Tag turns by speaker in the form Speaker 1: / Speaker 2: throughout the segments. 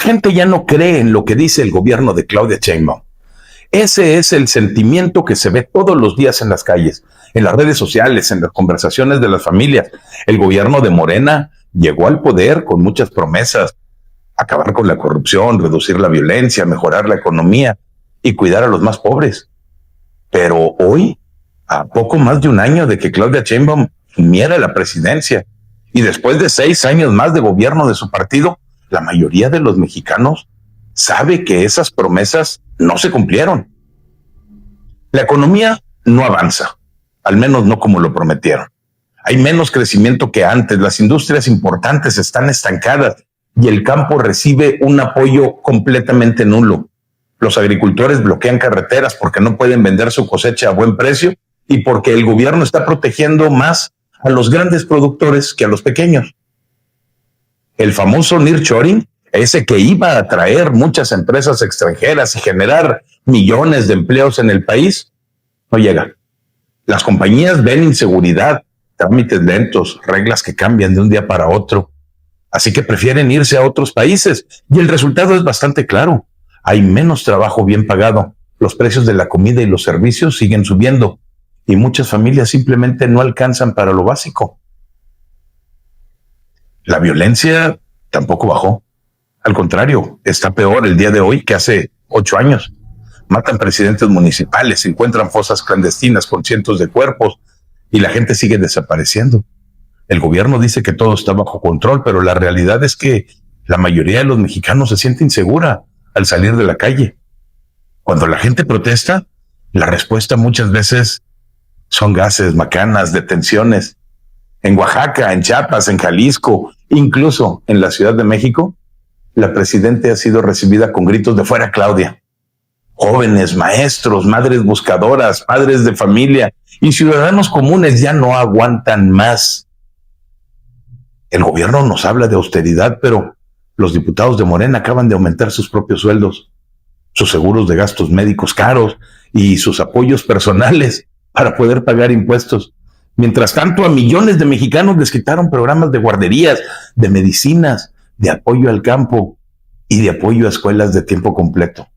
Speaker 1: gente ya no cree en lo que dice el gobierno de Claudia Sheinbaum. Ese es el sentimiento que se ve todos los días en las calles, en las redes sociales, en las conversaciones de las familias. El gobierno de Morena llegó al poder con muchas promesas: acabar con la corrupción, reducir la violencia, mejorar la economía y cuidar a los más pobres. Pero hoy, a poco más de un año de que Claudia Sheinbaum asumiera la presidencia y después de 6 años más de gobierno de su partido, la mayoría de los mexicanos sabe que esas promesas no se cumplieron. La economía no avanza, al menos no como lo prometieron. Hay menos crecimiento que antes, las industrias importantes están estancadas y el campo recibe un apoyo completamente nulo. Los agricultores bloquean carreteras porque no pueden vender su cosecha a buen precio y porque el gobierno está protegiendo más a los grandes productores que a los pequeños. El famoso nearshoring, ese que iba a atraer muchas empresas extranjeras y generar millones de empleos en el país, no llega. Las compañías ven inseguridad, trámites lentos, reglas que cambian de un día para otro. Así que prefieren irse a otros países y el resultado es bastante claro. Hay menos trabajo bien pagado, los precios de la comida y los servicios siguen subiendo y muchas familias simplemente no alcanzan para lo básico. La violencia tampoco bajó. Al contrario, está peor el día de hoy que hace 8 años. Matan presidentes municipales, encuentran fosas clandestinas con cientos de cuerpos y la gente sigue desapareciendo. El gobierno dice que todo está bajo control, pero la realidad es que la mayoría de los mexicanos se siente insegura al salir de la calle. Cuando la gente protesta, la respuesta muchas veces son gases, macanas, detenciones. En Oaxaca, en Chiapas, en Jalisco, incluso en la Ciudad de México, la presidenta ha sido recibida con gritos de "fuera Claudia". Jóvenes, maestros, madres buscadoras, padres de familia y ciudadanos comunes ya no aguantan más. El gobierno nos habla de austeridad, pero los diputados de Morena acaban de aumentar sus propios sueldos, sus seguros de gastos médicos caros y sus apoyos personales para poder pagar impuestos. Mientras tanto, a millones de mexicanos les quitaron programas de guarderías, de medicinas, de apoyo al campo y de apoyo a escuelas de tiempo completo.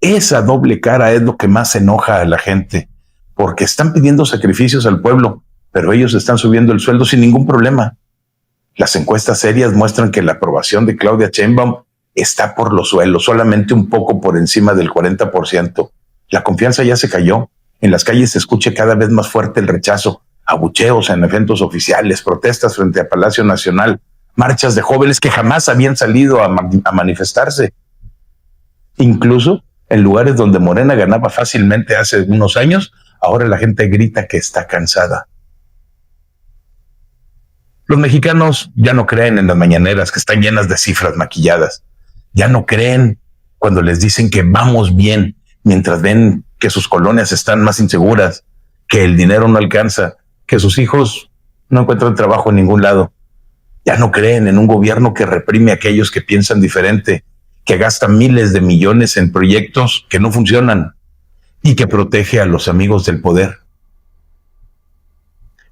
Speaker 1: Esa doble cara es lo que más enoja a la gente, porque están pidiendo sacrificios al pueblo, pero ellos están subiendo el sueldo sin ningún problema. Las encuestas serias muestran que la aprobación de Claudia Sheinbaum está por los suelos, solamente un poco por encima del 40%. La confianza ya se cayó. En las calles se escucha cada vez más fuerte el rechazo, abucheos en eventos oficiales, protestas frente a Palacio Nacional, marchas de jóvenes que jamás habían salido a manifestarse. Incluso en lugares donde Morena ganaba fácilmente hace unos años, ahora la gente grita que está cansada. Los mexicanos ya no creen en las mañaneras que están llenas de cifras maquilladas. Ya no creen cuando les dicen que vamos bien, mientras ven que sus colonias están más inseguras, que el dinero no alcanza, que sus hijos no encuentran trabajo en ningún lado. Ya no creen en un gobierno que reprime a aquellos que piensan diferente, que gasta miles de millones en proyectos que no funcionan y que protege a los amigos del poder.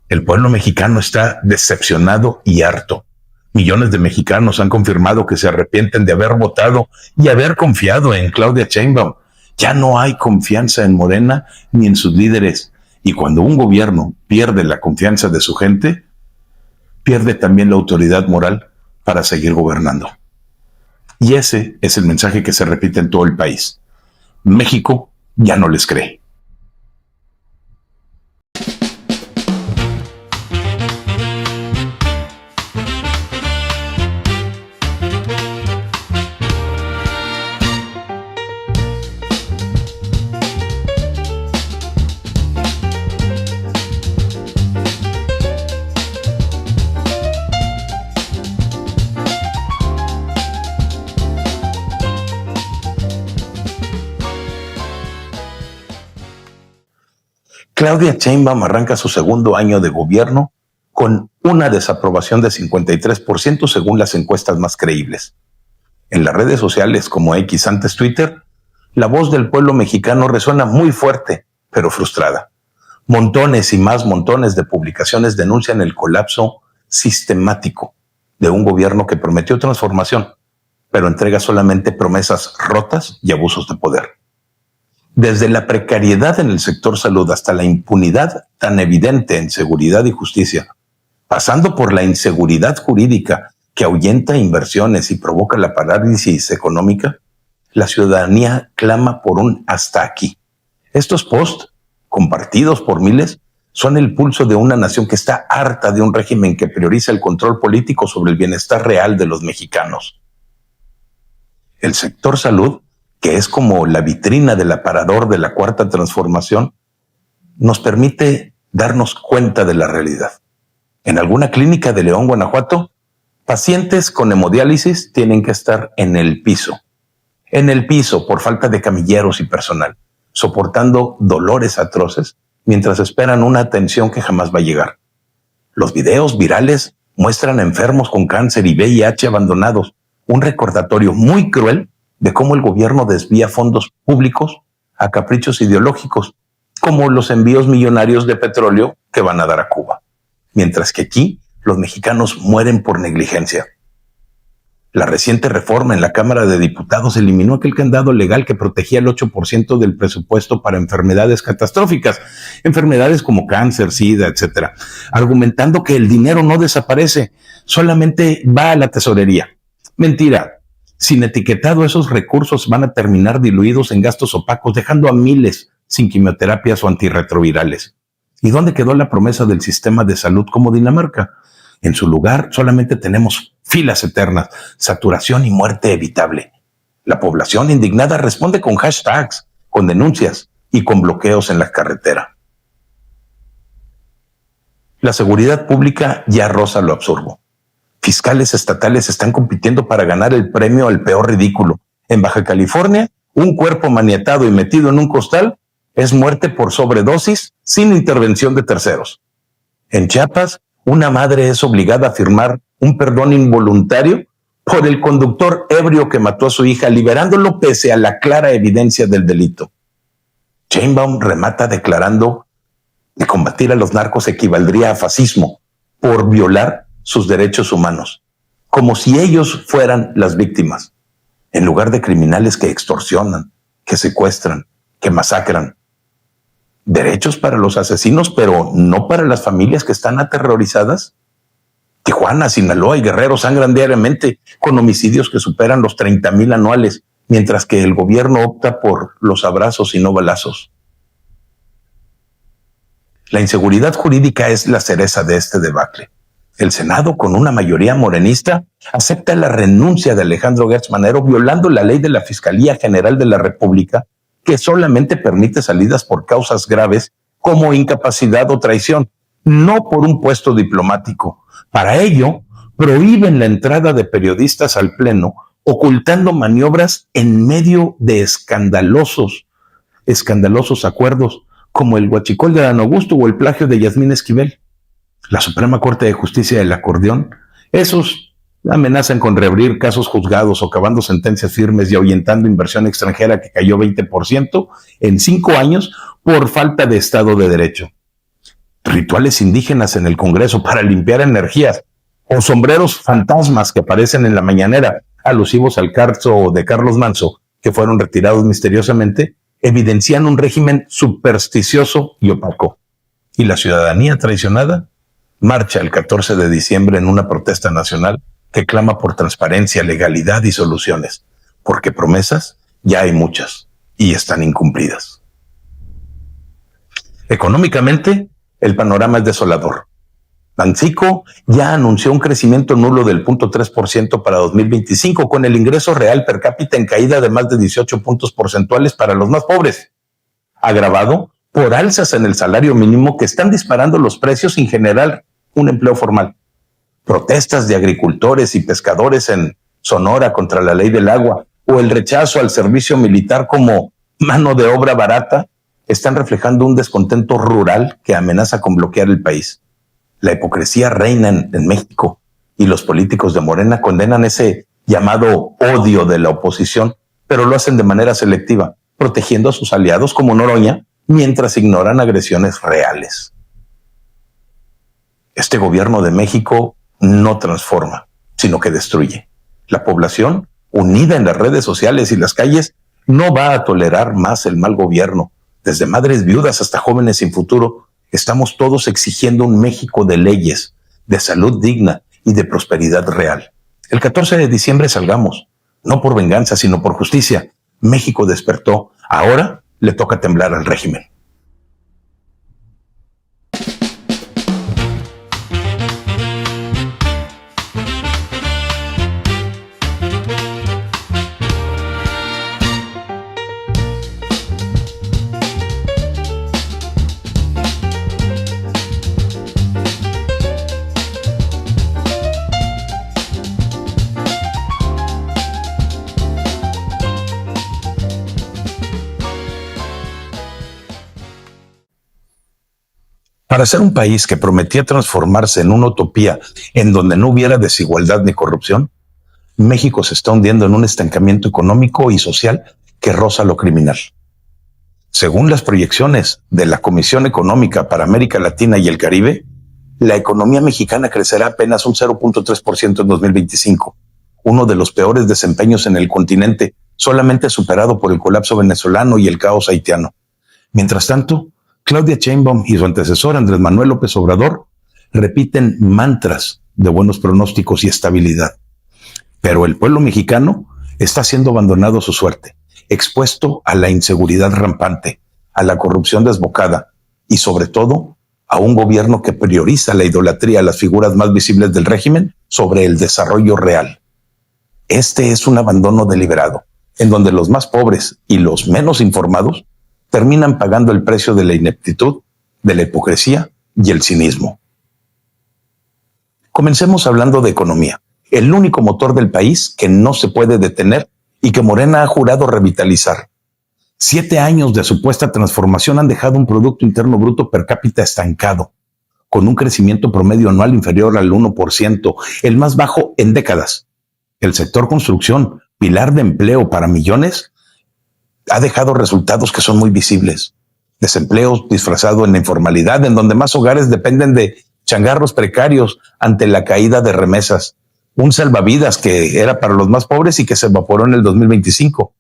Speaker 1: El pueblo mexicano está decepcionado y harto. Millones de mexicanos han confirmado que se arrepienten de haber votado y haber confiado en Claudia Sheinbaum. Ya no hay confianza en Morena ni en sus líderes. Y cuando un gobierno pierde la confianza de su gente, pierde también la autoridad moral para seguir gobernando. Y ese es el mensaje que se repite en todo el país. México ya no les cree. Claudia Sheinbaum arranca su segundo año de gobierno con una desaprobación de 53% según las encuestas más creíbles. En las redes sociales como X, antes Twitter, la voz del pueblo mexicano resuena muy fuerte, pero frustrada. Montones y más montones de publicaciones denuncian el colapso sistemático de un gobierno que prometió transformación, pero entrega solamente promesas rotas y abusos de poder. Desde la precariedad en el sector salud hasta la impunidad tan evidente en seguridad y justicia, pasando por la inseguridad jurídica que ahuyenta inversiones y provoca la parálisis económica, la ciudadanía clama por un hasta aquí. Estos posts, compartidos por miles, son el pulso de una nación que está harta de un régimen que prioriza el control político sobre el bienestar real de los mexicanos. El sector salud, que es como la vitrina del aparador de la Cuarta Transformación, nos permite darnos cuenta de la realidad. En alguna clínica de León, Guanajuato, pacientes con hemodiálisis tienen que estar en el piso por falta de camilleros y personal, soportando dolores atroces mientras esperan una atención que jamás va a llegar. Los videos virales muestran a enfermos con cáncer y VIH abandonados, un recordatorio muy cruel de cómo el gobierno desvía fondos públicos a caprichos ideológicos, como los envíos millonarios de petróleo que van a dar a Cuba, mientras que aquí los mexicanos mueren por negligencia. La reciente reforma en la Cámara de Diputados eliminó aquel candado legal que protegía el 8% del presupuesto para enfermedades catastróficas, enfermedades como cáncer, SIDA, etc., argumentando que el dinero no desaparece, solamente va a la tesorería. Mentira. Sin etiquetado, esos recursos van a terminar diluidos en gastos opacos, dejando a miles sin quimioterapias o antirretrovirales. ¿Y dónde quedó la promesa del sistema de salud como Dinamarca? En su lugar solamente tenemos filas eternas, saturación y muerte evitable. La población indignada responde con hashtags, con denuncias y con bloqueos en la carretera. La seguridad pública ya roza lo absurdo. Fiscales estatales están compitiendo para ganar el premio al peor ridículo. En Baja California, un cuerpo maniatado y metido en un costal es muerte por sobredosis sin intervención de terceros. En Chiapas, una madre es obligada a firmar un perdón involuntario por el conductor ebrio que mató a su hija, liberándolo pese a la clara evidencia del delito. Sheinbaum remata declarando que combatir a los narcos equivaldría a fascismo por violar sus derechos humanos, como si ellos fueran las víctimas, en lugar de criminales que extorsionan, que secuestran, que masacran. Derechos para los asesinos, pero no para las familias que están aterrorizadas. Tijuana, Sinaloa y Guerrero sangran diariamente con homicidios que superan los 30,000 anuales, mientras que el gobierno opta por los abrazos y no balazos. La inseguridad jurídica es la cereza de este debacle. El Senado, con una mayoría morenista, acepta la renuncia de Alejandro Gertz Manero, violando la ley de la Fiscalía General de la República, que solamente permite salidas por causas graves como incapacidad o traición, no por un puesto diplomático. Para ello, prohíben la entrada de periodistas al Pleno, ocultando maniobras en medio de escandalosos acuerdos, como el huachicol de Dan Augusto o el plagio de Yasmín Esquivel. La Suprema Corte de Justicia del Acordeón, esos amenazan con reabrir casos juzgados, socavando sentencias firmes y ahuyentando inversión extranjera que cayó 20% en 5 años por falta de Estado de Derecho. Rituales indígenas en el Congreso para limpiar energías o sombreros fantasmas que aparecen en la mañanera, alusivos al caso de Carlos Manso, que fueron retirados misteriosamente, evidencian un régimen supersticioso y opaco. Y la ciudadanía traicionada marcha el 14 de diciembre en una protesta nacional que clama por transparencia, legalidad y soluciones, porque promesas ya hay muchas y están incumplidas. Económicamente, el panorama es desolador. Banxico ya anunció un crecimiento nulo del 0.3% para 2025, con el ingreso real per cápita en caída de más de 18 puntos porcentuales para los más pobres, agravado por alzas en el salario mínimo que están disparando los precios sin generar un empleo formal. Protestas de agricultores y pescadores en Sonora contra la ley del agua o el rechazo al servicio militar como mano de obra barata están reflejando un descontento rural que amenaza con bloquear el país. La hipocresía reina en México y los políticos de Morena condenan ese llamado odio de la oposición, pero lo hacen de manera selectiva, protegiendo a sus aliados como Noroña, mientras ignoran agresiones reales. Este gobierno de México no transforma, sino que destruye. La población unida en las redes sociales y las calles, no va a tolerar más el mal gobierno. Desde madres viudas hasta jóvenes sin futuro, estamos todos exigiendo un México de leyes, de salud digna y de prosperidad real. El 14 de diciembre salgamos, no por venganza, sino por justicia. México despertó. Ahora le toca temblar al régimen. Para ser un país que prometía transformarse en una utopía en donde no hubiera desigualdad ni corrupción, México se está hundiendo en un estancamiento económico y social que roza lo criminal. Según las proyecciones de la Comisión Económica para América Latina y el Caribe, la economía mexicana crecerá apenas un 0.3% en 2025, uno de los peores desempeños en el continente, solamente superado por el colapso venezolano y el caos haitiano. Mientras tanto, Claudia Sheinbaum y su antecesor Andrés Manuel López Obrador repiten mantras de buenos pronósticos y estabilidad. Pero el pueblo mexicano está siendo abandonado a su suerte, expuesto a la inseguridad rampante, a la corrupción desbocada y sobre todo a un gobierno que prioriza la idolatría a las figuras más visibles del régimen sobre el desarrollo real. Este es un abandono deliberado, en donde los más pobres y los menos informados terminan pagando el precio de la ineptitud, de la hipocresía y el cinismo. Comencemos hablando de economía, el único motor del país que no se puede detener y que Morena ha jurado revitalizar. 7 años de supuesta transformación han dejado un Producto Interno Bruto per cápita estancado, con un crecimiento promedio anual inferior al 1%, el más bajo en décadas. El sector construcción, pilar de empleo para millones, ha dejado resultados que son muy visibles. Desempleo disfrazado en la informalidad, en donde más hogares dependen de changarros precarios ante la caída de remesas. Un salvavidas que era para los más pobres y que se evaporó en el 2025.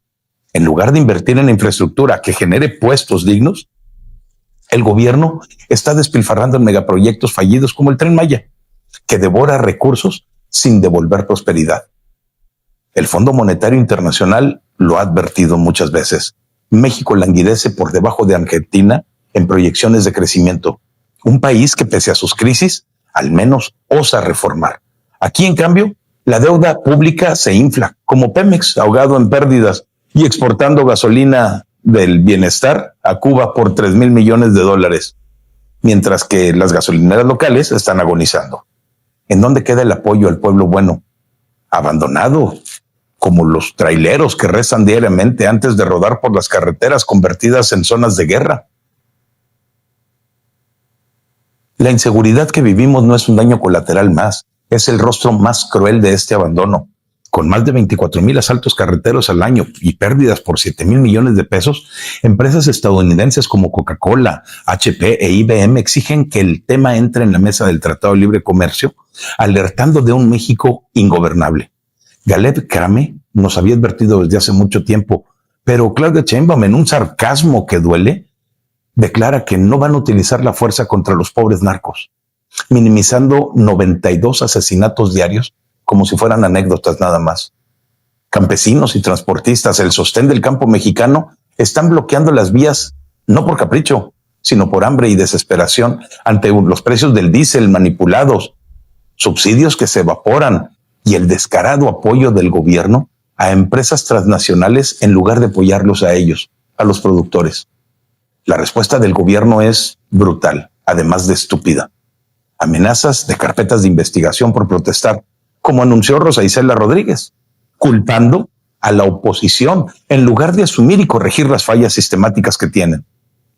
Speaker 1: En lugar de invertir en infraestructura que genere puestos dignos, el gobierno está despilfarrando en megaproyectos fallidos como el Tren Maya, que devora recursos sin devolver prosperidad. El Fondo Monetario Internacional lo ha advertido muchas veces. México languidece por debajo de Argentina en proyecciones de crecimiento. Un país que pese a sus crisis, al menos osa reformar. Aquí, en cambio, la deuda pública se infla, como Pemex, ahogado en pérdidas y exportando gasolina del bienestar a Cuba por $3,000 millones, mientras que las gasolineras locales están agonizando. ¿En dónde queda el apoyo al pueblo bueno? Abandonado, como los traileros que rezan diariamente antes de rodar por las carreteras convertidas en zonas de guerra. La inseguridad que vivimos no es un daño colateral más, es el rostro más cruel de este abandono. Con más de 24,000 asaltos carreteros al año y pérdidas por $7,000 millones, empresas estadounidenses como Coca-Cola, HP e IBM exigen que el tema entre en la mesa del Tratado de Libre Comercio, alertando de un México ingobernable. Galeb Krame nos había advertido desde hace mucho tiempo, pero Claudia Sheinbaum, en un sarcasmo que duele, declara que no van a utilizar la fuerza contra los pobres narcos, minimizando 92 asesinatos diarios como si fueran anécdotas nada más. Campesinos y transportistas, el sostén del campo mexicano, están bloqueando las vías no por capricho, sino por hambre y desesperación ante los precios del diésel manipulados, subsidios que se evaporan y el descarado apoyo del gobierno a empresas transnacionales en lugar de apoyarlos a ellos, a los productores. La respuesta del gobierno es brutal, además de estúpida. Amenazas de carpetas de investigación por protestar, como anunció Rosa Isela Rodríguez, culpando a la oposición en lugar de asumir y corregir las fallas sistemáticas que tienen.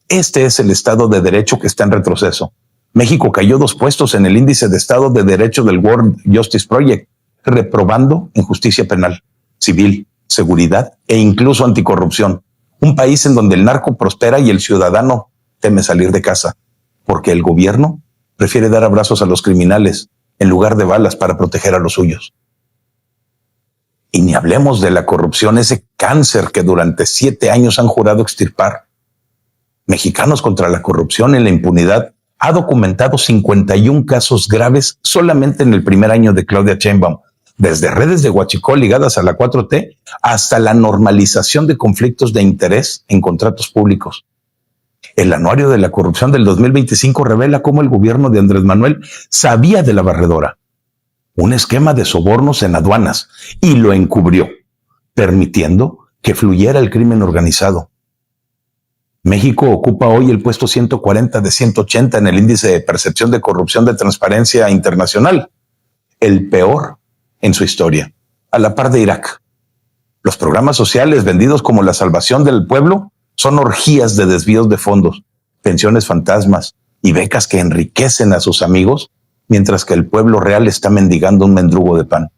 Speaker 1: Este es el Estado de Derecho que está en retroceso. México cayó 2 puestos en el índice de Estado de Derecho del World Justice Project, reprobando en justicia penal, civil, seguridad e incluso anticorrupción. Un país en donde el narco prospera y el ciudadano teme salir de casa, porque el gobierno prefiere dar abrazos a los criminales en lugar de balas para proteger a los suyos. Y ni hablemos de la corrupción, ese cáncer que durante 7 años han jurado extirpar. Mexicanos contra la corrupción en la impunidad ha documentado 51 casos graves solamente en el primer año de Claudia Sheinbaum, desde redes de huachicol ligadas a la 4T hasta la normalización de conflictos de interés en contratos públicos. El anuario de la corrupción del 2025 revela cómo el gobierno de Andrés Manuel sabía de la barredora, un esquema de sobornos en aduanas, y lo encubrió, permitiendo que fluyera el crimen organizado. México ocupa hoy el puesto 140 de 180 en el índice de percepción de corrupción de Transparencia Internacional, el peor en su historia, a la par de Irak. Los programas sociales vendidos como la salvación del pueblo son orgías de desvíos de fondos, pensiones fantasmas y becas que enriquecen a sus amigos, mientras que el pueblo real está mendigando un mendrugo de pan.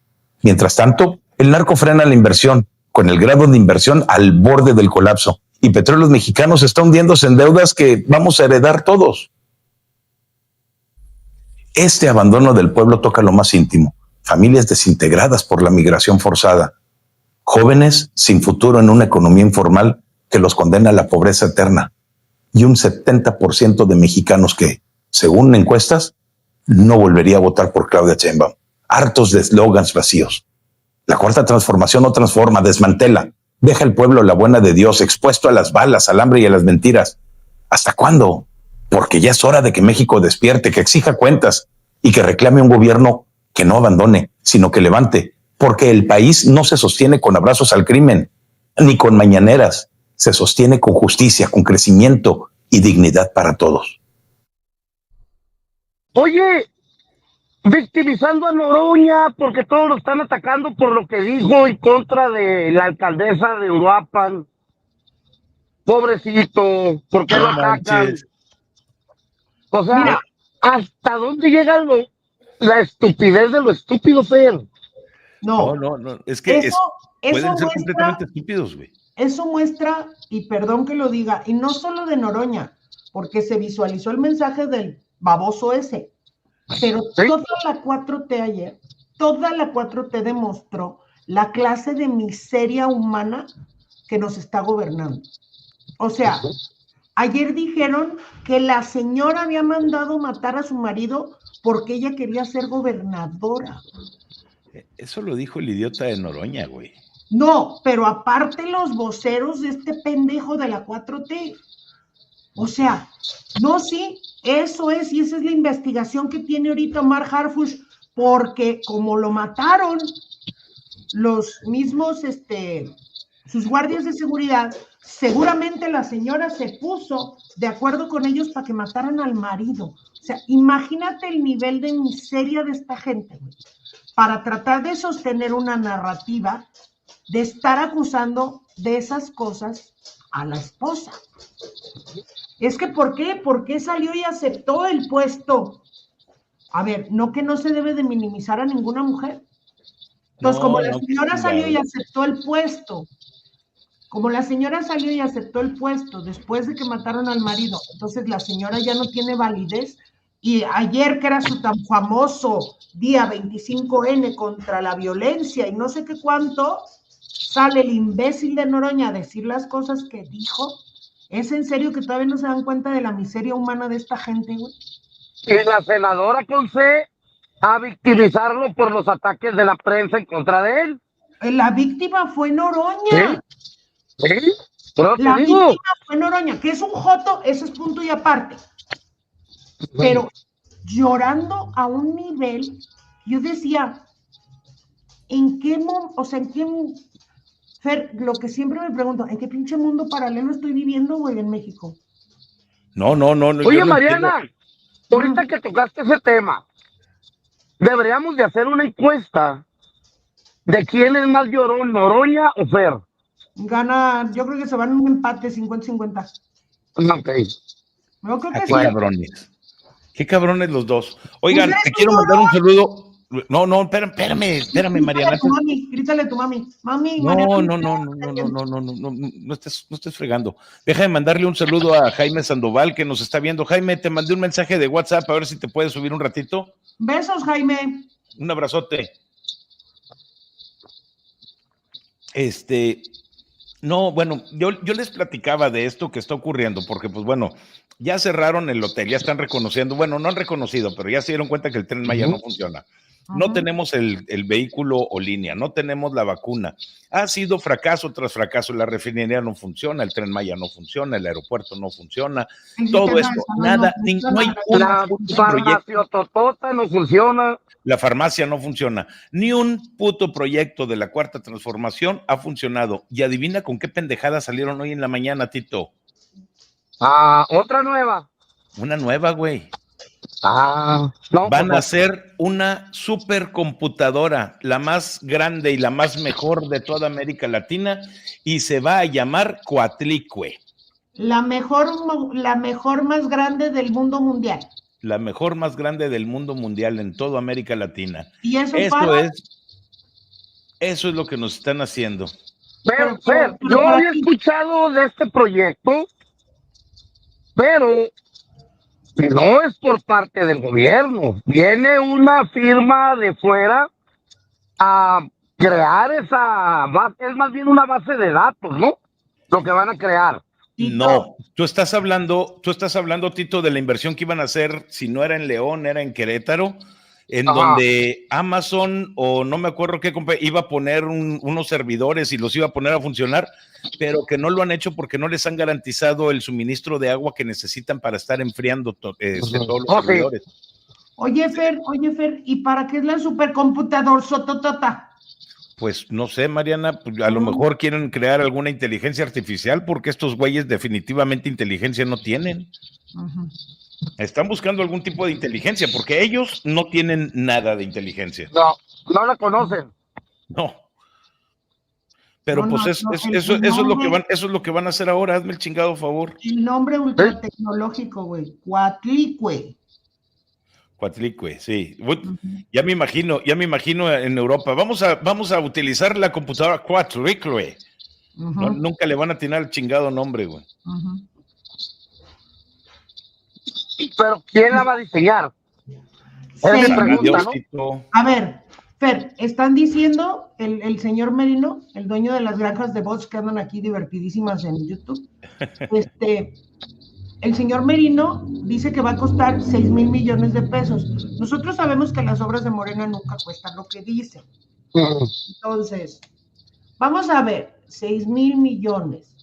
Speaker 1: Mientras tanto, el narco frena la inversión, con el grado de inversión al borde del colapso, y Petróleos Mexicanos está hundiéndose en deudas que vamos a heredar todos. Este abandono del pueblo toca lo más íntimo: familias desintegradas por la migración forzada, jóvenes sin futuro en una economía informal que los condena a la pobreza eterna, y un 70% de mexicanos que, según encuestas, no volvería a votar por Claudia Sheinbaum, hartos de eslogans vacíos. La cuarta transformación no transforma, desmantela, deja al pueblo la buena de Dios expuesto a las balas, al hambre y a las mentiras. ¿Hasta cuándo? Porque ya es hora de que México despierte, que exija cuentas y que reclame un gobierno que no abandone, sino que levante, porque el país no se sostiene con abrazos al crimen, ni con mañaneras, se sostiene con justicia, con crecimiento y dignidad para todos.
Speaker 2: Oye, victimizando a Noroña porque todos lo están atacando por lo que dijo en contra de la alcaldesa de Uruapan. Pobrecito, ¿por qué lo atacan? O sea, mira, ¿hasta dónde llega la estupidez de lo estúpido, Fer?
Speaker 3: No,
Speaker 4: es que
Speaker 3: pueden
Speaker 4: ser completamente estúpidos, güey.
Speaker 3: Eso muestra, y perdón que lo diga, y no solo de Noroña, porque se visualizó el mensaje del baboso ese, pero ¿sí? Toda la 4T ayer, toda la 4T demostró la clase de miseria humana que nos está gobernando. O sea, ayer dijeron que la señora había mandado matar a su marido porque ella quería ser gobernadora.
Speaker 4: Eso lo dijo el idiota de Noroña, güey.
Speaker 3: No, pero aparte los voceros de este pendejo de la 4T. O sea, no, sí, eso es, y esa es la investigación que tiene ahorita Omar Harfuch, porque como lo mataron los mismos, sus guardias de seguridad, seguramente la señora se puso de acuerdo con ellos para que mataran al marido. O sea, imagínate el nivel de miseria de esta gente, güey, para tratar de sostener una narrativa de estar acusando de esas cosas a la esposa. Es que, ¿por qué? ¿Por qué salió y aceptó el puesto? A ver, no, que no se debe de minimizar a ninguna mujer. Entonces, como la señora salió y aceptó el puesto, después de que mataron al marido, entonces la señora ya no tiene validez. Y ayer, que era su tan famoso día 25N contra la violencia y no sé qué cuánto, sale el imbécil de Noroña a decir las cosas que dijo. ¿Es en serio que todavía no se dan cuenta de la miseria humana de esta gente, güey?
Speaker 2: Y la senadora Conce a victimizarlo por los ataques de la prensa en contra de él.
Speaker 3: La víctima fue Noroña.
Speaker 2: ¿Sí?
Speaker 3: La víctima fue Noroña, que es un joto, ese es punto y aparte. Pero llorando a un nivel, yo decía, Fer, lo que siempre me pregunto, ¿en qué pinche mundo paralelo estoy viviendo, güey, en México?
Speaker 4: No.
Speaker 2: Oye, Mariana, ahorita que tocaste ese tema, deberíamos de hacer una encuesta de quién es más llorón, Noroña o Fer.
Speaker 3: Gana, yo creo que se van en un empate 50-50.
Speaker 2: Ok.
Speaker 3: Yo creo que
Speaker 4: qué
Speaker 3: sí.
Speaker 4: Cabrones. Qué cabrones los dos. Oigan, te quiero mandar un saludo. No, espérame, Mariana.
Speaker 3: Grítale a tu mami. Mami,
Speaker 4: No estés fregando. Deja de mandarle un saludo a Jaime Sandoval, que nos está viendo. Jaime, te mandé un mensaje de WhatsApp, a ver si te puedes subir un ratito.
Speaker 3: Besos, Jaime.
Speaker 4: Un abrazote. No, bueno, yo les platicaba de esto que está ocurriendo, porque pues bueno, ya cerraron el hotel, ya están reconociendo, bueno, no han reconocido, pero ya se dieron cuenta que el Tren Maya no funciona. No tenemos el vehículo o línea, no tenemos la vacuna. Ha sido fracaso tras fracaso, la refinería no funciona, el Tren Maya no funciona, el aeropuerto no funciona, todo esto, nada, no hay
Speaker 2: la farmacia totota no funciona.
Speaker 4: La farmacia no funciona. Ni un puto proyecto de la Cuarta Transformación ha funcionado. Y adivina con qué pendejada salieron hoy en la mañana, Tito.
Speaker 2: Otra nueva.
Speaker 4: Una nueva, güey.
Speaker 2: No,
Speaker 4: Van a hacer una supercomputadora, la más grande y la más mejor de toda América Latina, y se va a llamar Coatlicue.
Speaker 3: La mejor más grande del mundo mundial.
Speaker 4: La mejor más grande del mundo mundial en toda América Latina.
Speaker 3: Y eso
Speaker 4: es lo que nos están haciendo.
Speaker 2: Pero yo había escuchado de este proyecto, pero no es por parte del gobierno. Viene una firma de fuera a crear esa base, es más bien una base de datos, ¿no? Lo que van a crear.
Speaker 4: No, tú estás hablando, Tito, de la inversión que iban a hacer, si no era en León, era en Querétaro, en donde Amazon, o no me acuerdo qué, iba a poner unos servidores y los iba a poner a funcionar, pero que no lo han hecho porque no les han garantizado el suministro de agua que necesitan para estar enfriando todos los servidores.
Speaker 3: Oye, Fer, ¿y para qué es la supercomputadora sototota?
Speaker 4: Pues no sé, Mariana, pues a lo mejor quieren crear alguna inteligencia artificial porque estos güeyes definitivamente inteligencia no tienen. Están buscando algún tipo de inteligencia porque ellos no tienen nada de inteligencia.
Speaker 2: No la conocen.
Speaker 4: No. Pero pues eso es lo que van a hacer ahora, hazme el chingado favor.
Speaker 3: El nombre ultra tecnológico, güey, Coatlicue.
Speaker 4: Coatlicue, sí. Ya me imagino en Europa. Vamos a utilizar la computadora Coatlicue. Nunca le van a atinar el chingado nombre, güey.
Speaker 2: Pero ¿quién la va a diseñar?
Speaker 3: A ver, Fer, están diciendo el señor Merino, el dueño de las granjas de bots que andan aquí divertidísimas en YouTube, el señor Merino dice que va a costar 6,000 millones de pesos. Nosotros sabemos que las obras de Morena nunca cuestan lo que dicen. Entonces, vamos a ver, 6,000 millones.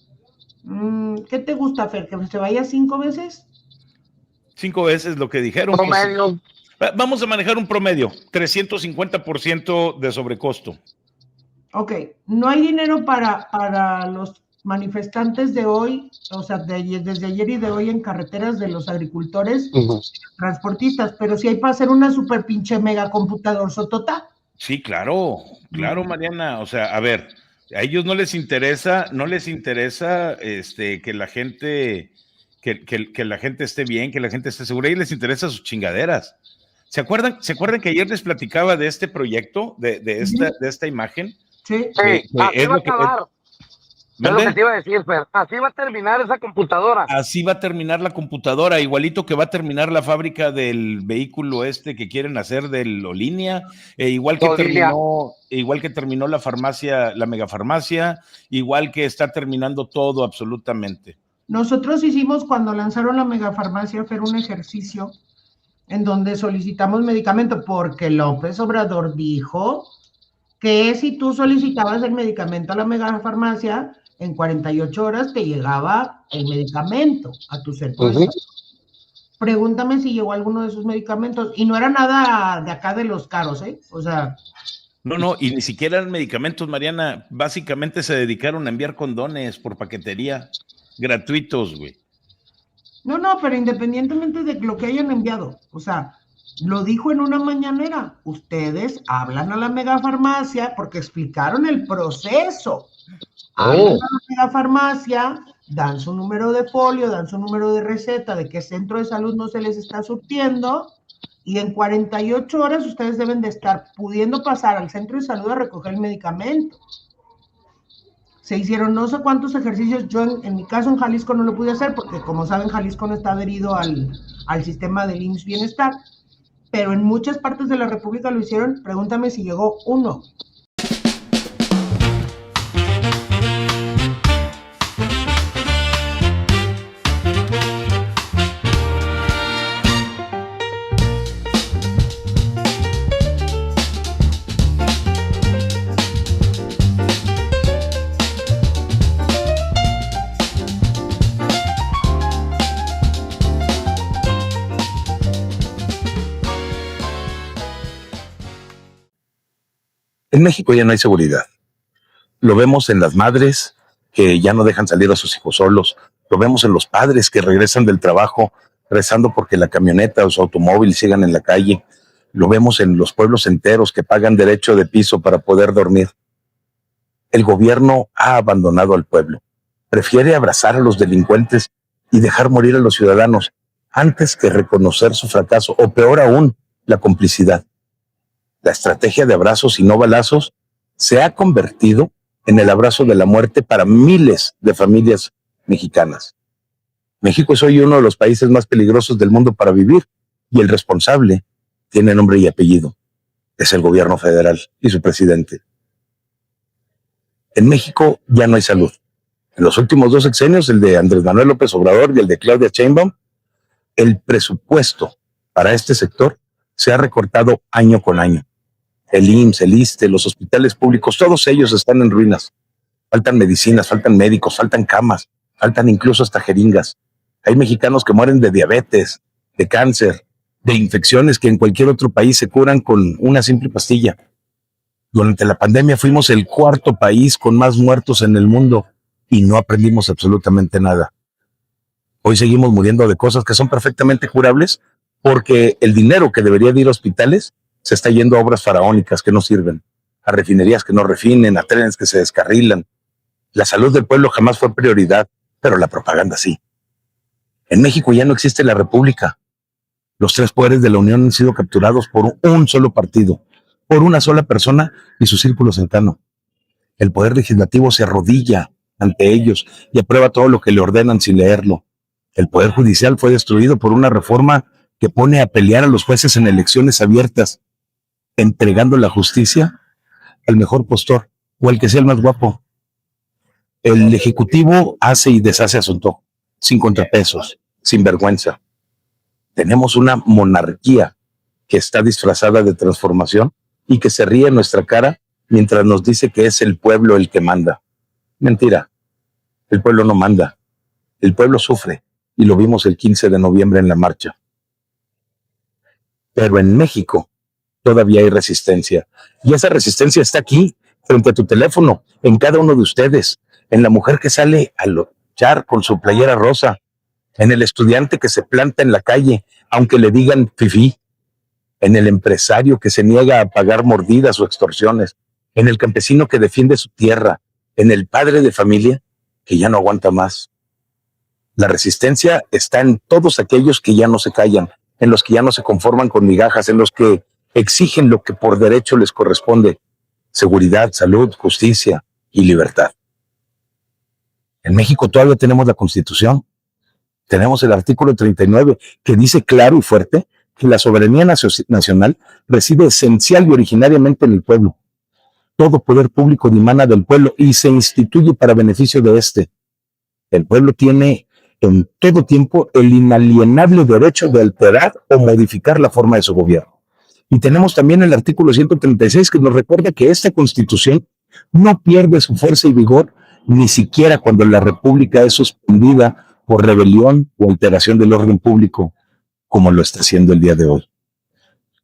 Speaker 3: ¿Qué te gusta, Fer? ¿Que se vaya 5 veces?
Speaker 4: 5 veces lo que dijeron.
Speaker 2: Promedio.
Speaker 4: Pues, vamos a manejar un promedio, 350% de sobrecosto.
Speaker 3: Ok, no hay dinero para los manifestantes de hoy, o sea, desde ayer y de hoy en carreteras de los agricultores, transportistas, pero sí hay para hacer una super pinche mega computador sotota.
Speaker 4: Sí, claro, Mariana, o sea, a ver, a ellos no les interesa que la gente, que la gente esté bien, que la gente esté segura, a ellos les interesa sus chingaderas. ¿Se acuerdan que ayer les platicaba de este proyecto, de esta imagen?
Speaker 2: Sí, así va a acabar. Es lo que te iba a decir, Fer. Así va a terminar esa computadora.
Speaker 4: Así va a terminar la computadora, igualito que va a terminar la fábrica del vehículo que quieren hacer de Lolínea, igual que terminó la farmacia, la megafarmacia, igual que está terminando todo absolutamente.
Speaker 3: Nosotros hicimos cuando lanzaron la megafarmacia, Fer, un ejercicio en donde solicitamos medicamento, porque López Obrador dijo que si tú solicitabas el medicamento a la megafarmacia, en 48 horas te llegaba el medicamento a tu centro. Pregúntame si llegó alguno de esos medicamentos, y no era nada de acá de los caros, o sea...
Speaker 4: No, y ni siquiera eran medicamentos, Mariana, básicamente se dedicaron a enviar condones por paquetería, gratuitos, güey.
Speaker 3: No, pero independientemente de lo que hayan enviado, o sea, lo dijo en una mañanera, ustedes hablan a la megafarmacia porque explicaron el proceso. Hablan a la megafarmacia, dan su número de folio, dan su número de receta, de qué centro de salud no se les está surtiendo, y en 48 horas ustedes deben de estar pudiendo pasar al centro de salud a recoger el medicamento. Se hicieron no sé cuántos ejercicios. Yo en mi caso en Jalisco no lo pude hacer porque, como saben, Jalisco no está adherido al sistema del IMSS Bienestar, pero en muchas partes de la República lo hicieron. Pregúntame si llegó uno.
Speaker 1: En México ya no hay seguridad. Lo vemos en las madres que ya no dejan salir a sus hijos solos. Lo vemos en los padres que regresan del trabajo rezando porque la camioneta o su automóvil sigan en la calle. Lo vemos en los pueblos enteros que pagan derecho de piso para poder dormir. El gobierno ha abandonado al pueblo. Prefiere abrazar a los delincuentes y dejar morir a los ciudadanos antes que reconocer su fracaso, o peor aún, la complicidad. La estrategia de abrazos y no balazos se ha convertido en el abrazo de la muerte para miles de familias mexicanas. México es hoy uno de los países más peligrosos del mundo para vivir, y el responsable tiene nombre y apellido. Es el gobierno federal y su presidente. En México ya no hay salud. En los últimos 2 sexenios, el de Andrés Manuel López Obrador y el de Claudia Sheinbaum, el presupuesto para este sector se ha recortado año con año. El IMSS, el ISSSTE, los hospitales públicos, todos ellos están en ruinas. Faltan medicinas, faltan médicos, faltan camas, faltan incluso hasta jeringas. Hay mexicanos que mueren de diabetes, de cáncer, de infecciones que en cualquier otro país se curan con una simple pastilla. Durante la pandemia fuimos el 4º país con más muertos en el mundo y no aprendimos absolutamente nada. Hoy seguimos muriendo de cosas que son perfectamente curables porque el dinero que debería de ir a hospitales se está yendo a obras faraónicas que no sirven, a refinerías que no refinen, a trenes que se descarrilan. La salud del pueblo jamás fue prioridad, pero la propaganda sí. En México ya no existe la república. Los 3 poderes de la Unión han sido capturados por un solo partido, por una sola persona y su círculo cercano. El poder legislativo se arrodilla ante ellos y aprueba todo lo que le ordenan sin leerlo. El poder judicial fue destruido por una reforma que pone a pelear a los jueces en elecciones abiertas, entregando la justicia al mejor postor o al que sea el más guapo. El Ejecutivo hace y deshace asunto, sin contrapesos, sin vergüenza. Tenemos una monarquía que está disfrazada de transformación y que se ríe en nuestra cara mientras nos dice que es el pueblo el que manda. Mentira, el pueblo no manda, el pueblo sufre, y lo vimos el 15 de noviembre en la marcha. Pero en México todavía hay resistencia, y esa resistencia está aquí, frente a tu teléfono, en cada uno de ustedes, en la mujer que sale a luchar con su playera rosa, en el estudiante que se planta en la calle, aunque le digan fifí, en el empresario que se niega a pagar mordidas o extorsiones, en el campesino que defiende su tierra, en el padre de familia que ya no aguanta más. La resistencia está en todos aquellos que ya no se callan, en los que ya no se conforman con migajas, en los que exigen lo que por derecho les corresponde: seguridad, salud, justicia y libertad. En México todavía tenemos la Constitución. Tenemos el artículo 39 que dice claro y fuerte que la soberanía nacional reside esencial y originariamente en el pueblo. Todo poder público dimana del pueblo y se instituye para beneficio de éste. El pueblo tiene en todo tiempo el inalienable derecho de alterar o modificar la forma de su gobierno. Y tenemos también el artículo 136 que nos recuerda que esta Constitución no pierde su fuerza y vigor ni siquiera cuando la República es suspendida por rebelión o alteración del orden público, como lo está haciendo el día de hoy.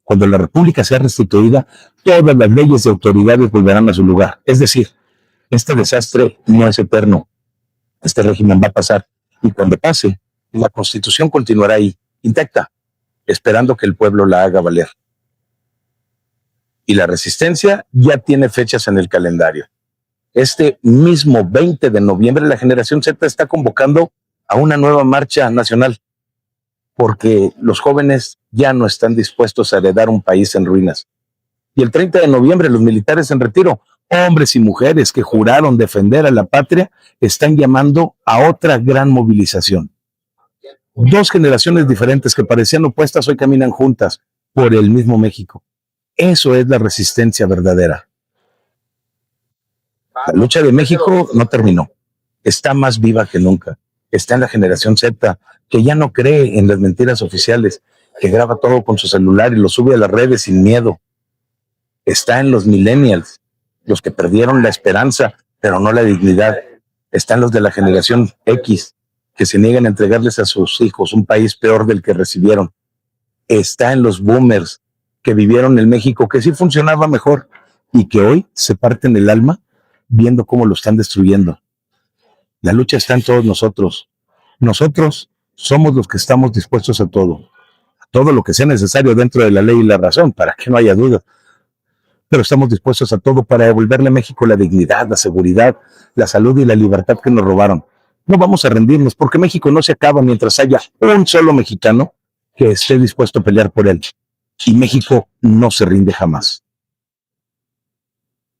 Speaker 1: Cuando la República sea restituida, todas las leyes y autoridades volverán a su lugar. Es decir, este desastre no es eterno. Este régimen va a pasar, y cuando pase, la Constitución continuará ahí, intacta, esperando que el pueblo la haga valer. Y la resistencia ya tiene fechas en el calendario. Este mismo 20 de noviembre, la Generación Z está convocando a una nueva marcha nacional, porque los jóvenes ya no están dispuestos a heredar un país en ruinas. Y el 30 de noviembre, los militares en retiro, hombres y mujeres que juraron defender a la patria, están llamando a otra gran movilización. 2 generaciones diferentes que parecían opuestas hoy caminan juntas por el mismo México. Eso es la resistencia verdadera. La lucha de México no terminó. Está más viva que nunca. Está en la Generación Z, que ya no cree en las mentiras oficiales, que graba todo con su celular y lo sube a las redes sin miedo. Está en los millennials, los que perdieron la esperanza, pero no la dignidad. Están los de la Generación X, que se niegan a entregarles a sus hijos un país peor del que recibieron. Está en los boomers, que vivieron el México que sí funcionaba mejor, y que hoy se parten el alma viendo cómo lo están destruyendo. La lucha está en todos nosotros. Nosotros somos los que estamos dispuestos a todo lo que sea necesario dentro de la ley y la razón, para que no haya duda. Pero estamos dispuestos a todo para devolverle a México la dignidad, la seguridad, la salud y la libertad que nos robaron. No vamos a rendirnos, porque México no se acaba mientras haya un solo mexicano que esté dispuesto a pelear por él. Y México no se rinde jamás.